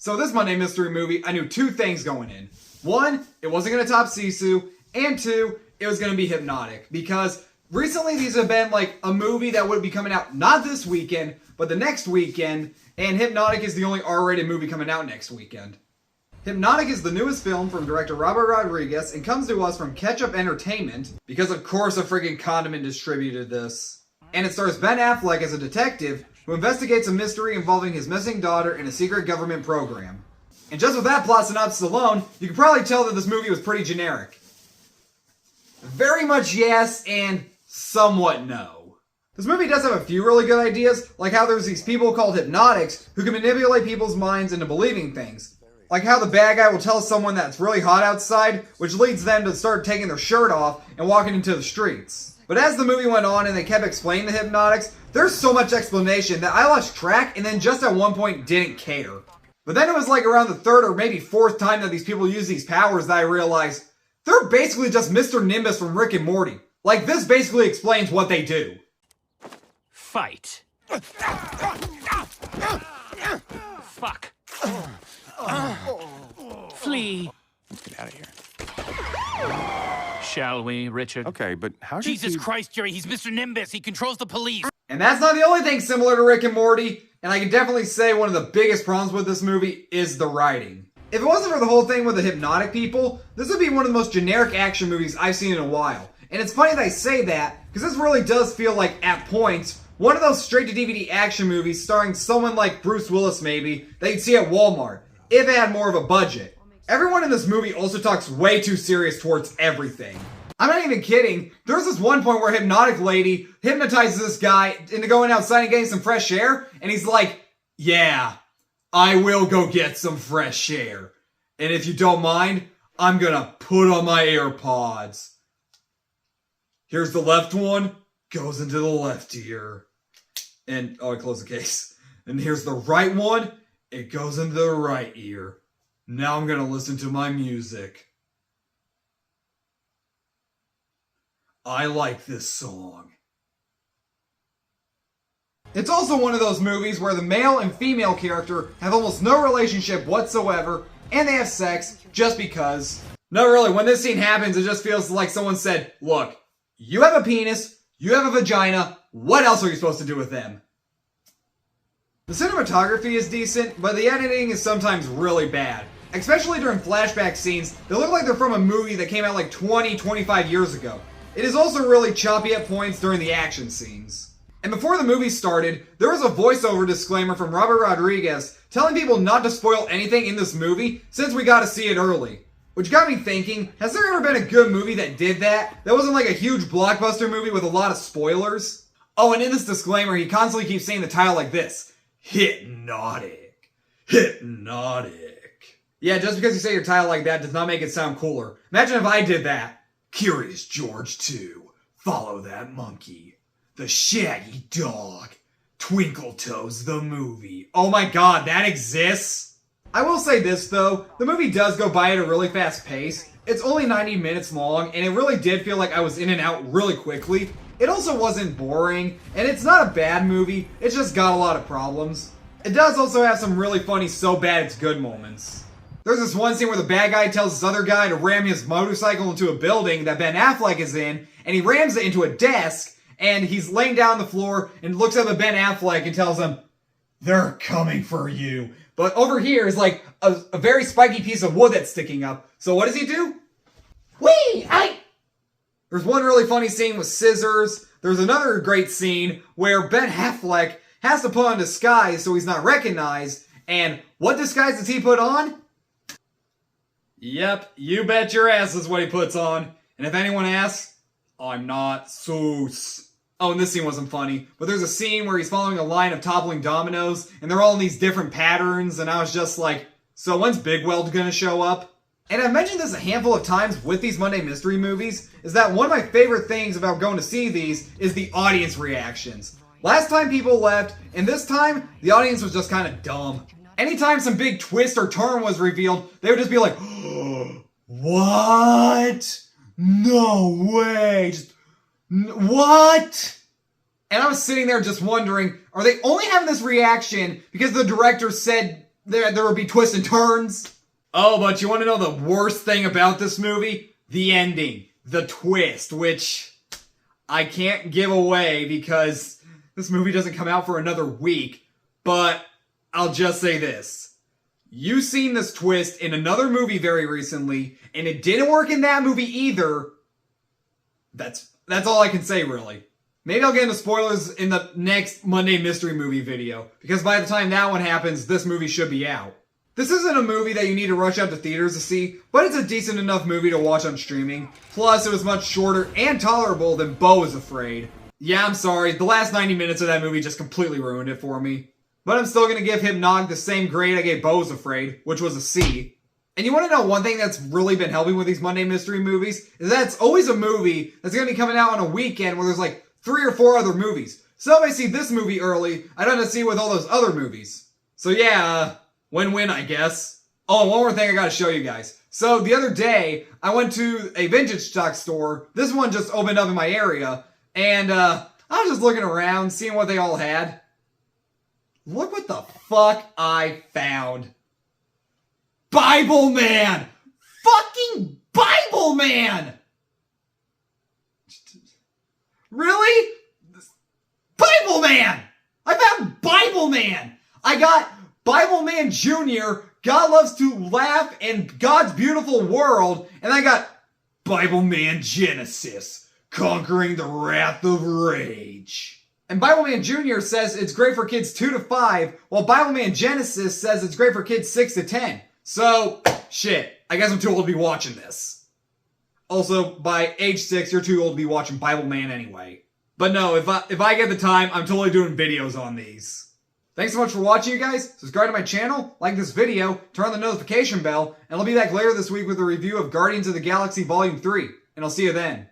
So this Monday Mystery movie, I knew two things going in. One, it wasn't going to top Sisu, and two, it was going to be Hypnotic. Because recently these have been like a movie that would be coming out not this weekend, but the next weekend, and Hypnotic is the only R-rated movie coming out next weekend. Hypnotic is the newest film from director Robert Rodriguez and comes to us from Ketchup Entertainment, because of course a friggin' condiment distributed this. And it stars Ben Affleck as a detective who investigates a mystery involving his missing daughter in a secret government program. And just with that plot synopsis alone, you can probably tell that this movie was pretty generic. Very much yes and somewhat no. This movie does have a few really good ideas, like how there's these people called hypnotics who can manipulate people's minds into believing things. Like how the bad guy will tell someone that it's really hot outside, which leads them to start taking their shirt off and walking into the streets. But as the movie went on and they kept explaining the hypnotics, there's so much explanation that I lost track and then just at one point didn't care. But then it was like around the third or maybe fourth time that these people use these powers that I realized they're basically just Mr. Nimbus from Rick and Morty. Like this basically explains what they do. Fight. Fuck. Flee. Let's get out of here. Shall we, Richard? Okay, but how did Jesus Christ, Jerry, he's Mr. Nimbus. He controls the police. And that's not the only thing similar to Rick and Morty, and I can definitely say one of the biggest problems with this movie is the writing. If it wasn't for the whole thing with the hypnotic people, this would be one of the most generic action movies I've seen in a while. And it's funny that I say that, because this really does feel like, at points, one of those straight-to-DVD action movies starring someone like Bruce Willis maybe, that you'd see at Walmart, if it had more of a budget. Everyone in this movie also talks way too serious towards everything. I'm not even kidding. There's this one point where a hypnotic lady hypnotizes this guy into going outside and getting some fresh air, and he's like, yeah, I will go get some fresh air. And if you don't mind, I'm gonna put on my AirPods. Here's the left one, goes into the left ear. And, oh, I closed the case. And here's the right one, it goes into the right ear. Now I'm gonna listen to my music. I like this song. It's also one of those movies where the male and female character have almost no relationship whatsoever, and they have sex just because. No, really, when this scene happens, it just feels like someone said, look, you have a penis, you have a vagina, what else are you supposed to do with them? The cinematography is decent, but the editing is sometimes really bad. Especially during flashback scenes, they look like they're from a movie that came out like 20-25 years ago. It is also really choppy at points during the action scenes. And before the movie started, there was a voiceover disclaimer from Robert Rodriguez telling people not to spoil anything in this movie since we got to see it early. Which got me thinking, has there ever been a good movie that did that? That wasn't like a huge blockbuster movie with a lot of spoilers? Oh, and in this disclaimer, he constantly keeps saying the title like this. Hypnotic. Hypnotic. Yeah, just because you say your title like that does not make it sound cooler. Imagine if I did that. Curious George 2. Follow that monkey. The Shaggy Dog. Twinkle Toes the movie. Oh my god, that exists? I will say this though, the movie does go by at a really fast pace. It's only 90 minutes long, and it really did feel like I was in and out really quickly. It also wasn't boring, and it's not a bad movie, it's just got a lot of problems. It does also have some really funny so bad it's good moments. There's this one scene where the bad guy tells this other guy to ram his motorcycle into a building that Ben Affleck is in, and he rams it into a desk, and he's laying down on the floor and looks up at Ben Affleck and tells him, they're coming for you. But over here is like a very spiky piece of wood that's sticking up. So what does he do? Whee! There's one really funny scene with scissors. There's another great scene where Ben Affleck has to put on disguise so he's not recognized. And what disguise does he put on? Yep, you bet your ass is what he puts on. And if anyone asks, I'm not Seuss. Oh, and this scene wasn't funny, but there's a scene where he's following a line of toppling dominoes, and they're all in these different patterns, and I was just like, so when's Big Weld gonna show up? And I've mentioned this a handful of times with these Monday Mystery movies, is that one of my favorite things about going to see these is the audience reactions. Last time people left, and this time, the audience was just kind of dumb. Anytime some big twist or turn was revealed, they would just be like, what? No way! What? And I was sitting there just wondering, are they only having this reaction because the director said there would be twists and turns. Oh, but you want to know the worst thing about this movie? The ending. The twist, which I can't give away because this movie doesn't come out for another week. But I'll just say this. You've seen this twist in another movie very recently, and it didn't work in that movie either. That's all I can say, really. Maybe I'll get into spoilers in the next Monday Mystery Movie video, because by the time that one happens, this movie should be out. This isn't a movie that you need to rush out to theaters to see, but it's a decent enough movie to watch on streaming. Plus, it was much shorter and tolerable than Beau is Afraid. Yeah, I'm sorry, the last 90 minutes of that movie just completely ruined it for me. But I'm still gonna give Hypnotic the same grade I gave Beau is Afraid, which was a C. And you want to know one thing that's really been helping with these Monday Mystery movies? Is that it's always a movie that's gonna be coming out on a weekend where there's like 3 or 4 other movies. So if I see this movie early, I don't have to see it with all those other movies. So yeah, win-win, I guess. Oh, one more thing I gotta show you guys. So the other day, I went to a vintage stock store. This one just opened up in my area. And I was just looking around, seeing what they all had. Look what the fuck I found. Bible Man! Fucking Bible Man! Really? Bible Man! I found Bible Man! I got Bible Man Jr., God Loves to Laugh, and God's Beautiful World, and I got Bible Man Genesis, Conquering the Wrath of Rage. And Bible Man Jr. says it's great for kids 2 to 5, while Bible Man Genesis says it's great for kids 6 to 10. So, shit, I guess I'm too old to be watching this. Also, by age 6, you're too old to be watching Bible Man anyway. But no, if I get the time, I'm totally doing videos on these. Thanks so much for watching, you guys. Subscribe to my channel, like this video, turn on the notification bell, and I'll be back later this week with a review of Guardians of the Galaxy Volume 3. And I'll see you then.